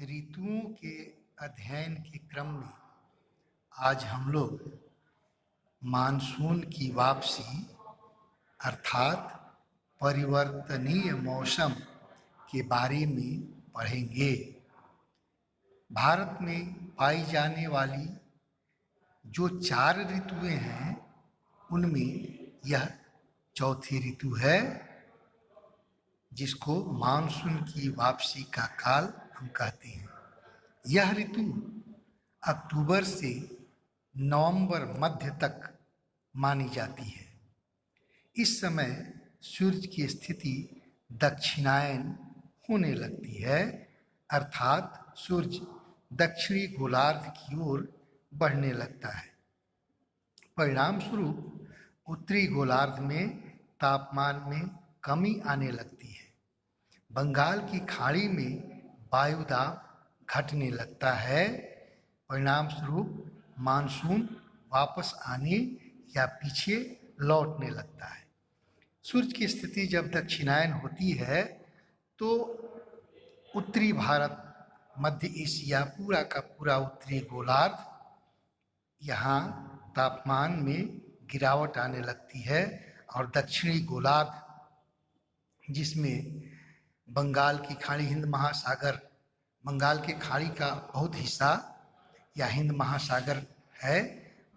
ऋतुओं के अध्ययन के क्रम में आज हम लोग मानसून की वापसी अर्थात परिवर्तनीय मौसम के बारे में पढ़ेंगे। भारत में पाई जाने वाली जो 4 ऋतुएं हैं उनमें यह चौथी ऋतु है, जिसको मानसून की वापसी का काल हम कहते हैं। यह ऋतु अक्टूबर से नवंबर मध्य तक मानी जाती है। इस समय सूर्य की स्थिति दक्षिणायन होने लगती है, अर्थात सूर्य दक्षिणी गोलार्ध की ओर बढ़ने लगता है। परिणाम स्वरूप उत्तरी गोलार्ध में तापमान में कमी आने लगती है। बंगाल की खाड़ी में वायु दाब घटने लगता है। परिणाम स्वरूप मानसून वापस आने या पीछे लौटने लगता है। सूर्य की स्थिति जब दक्षिणायन होती है तो उत्तरी भारत, मध्य एशिया, पूरा का पूरा उत्तरी गोलार्ध, यहाँ तापमान में गिरावट आने लगती है और दक्षिणी गोलार्ध, जिसमें बंगाल की खाड़ी, हिंद महासागर, बंगाल की खाड़ी का बहुत हिस्सा या हिंद महासागर है,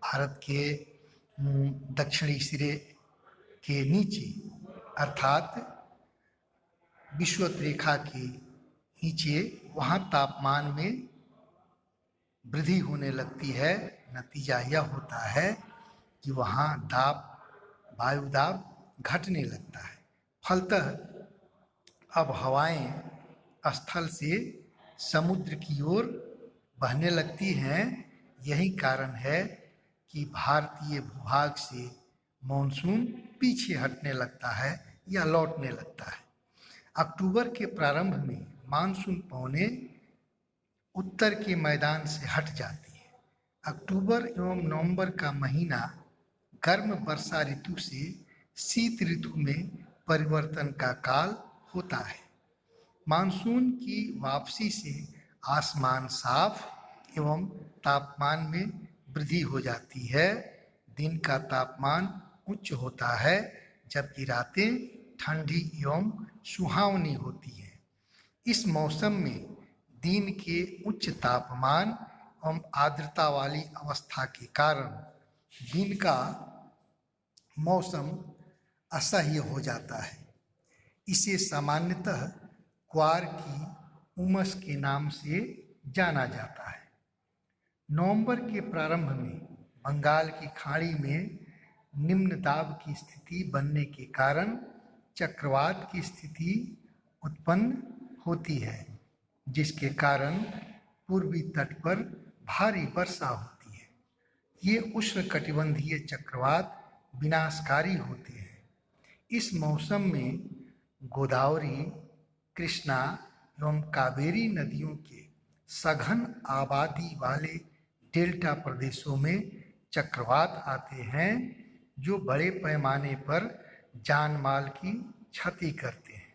भारत के दक्षिणी सिरे के नीचे अर्थात विषुवत रेखा के नीचे, वहाँ तापमान में वृद्धि होने लगती है। नतीजा यह होता है कि वहाँ वायु दाब घटने लगता है। फलतः अब हवाएं स्थल से समुद्र की ओर बहने लगती हैं। यही कारण है कि भारतीय भूभाग से मॉनसून पीछे हटने लगता है या लौटने लगता है। अक्टूबर के प्रारंभ में मानसून पौने उत्तर के मैदान से हट जाती है। अक्टूबर एवं नवंबर का महीना गर्म वर्षा ऋतु से शीत ऋतु में परिवर्तन का काल होता है। मानसून की वापसी से आसमान साफ एवं तापमान में वृद्धि हो जाती है। दिन का तापमान उच्च होता है, जबकि रातें ठंडी एवं सुहावनी होती हैं। इस मौसम में दिन के उच्च तापमान एवं आर्द्रता वाली अवस्था के कारण दिन का मौसम असह्य हो जाता है। इसे सामान्यतः क्वार की उमस के नाम से जाना जाता है। नवंबर के प्रारंभ में बंगाल की खाड़ी में निम्न दाब की स्थिति बनने के कारण चक्रवात की स्थिति उत्पन्न होती है, जिसके कारण पूर्वी तट पर भारी वर्षा होती है। ये उष्णकटिबंधीय चक्रवात विनाशकारी होते हैं। इस मौसम में गोदावरी, कृष्णा एवं कावेरी नदियों के सघन आबादी वाले डेल्टा प्रदेशों में चक्रवात आते हैं, जो बड़े पैमाने पर जान माल की क्षति करते हैं।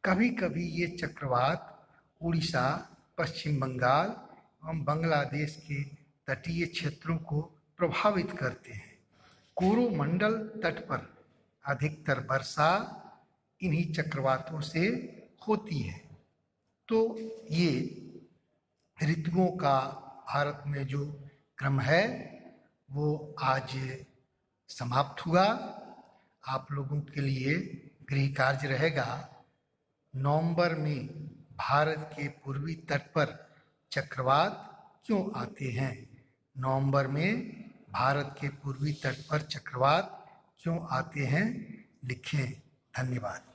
कभी कभी ये चक्रवात उड़ीसा, पश्चिम बंगाल एवं बांग्लादेश के तटीय क्षेत्रों को प्रभावित करते हैं। कोरोमंडल तट पर अधिकतर वर्षा इन्हीं चक्रवातों से होती है। तो ये ऋतुओं का भारत में जो क्रम है वो आज समाप्त हुआ। आप लोगों के लिए गृह कार्य रहेगा, नवंबर में भारत के पूर्वी तट पर चक्रवात क्यों आते हैं। नवंबर में भारत के पूर्वी तट पर चक्रवात क्यों आते हैं, लिखें। धन्यवाद।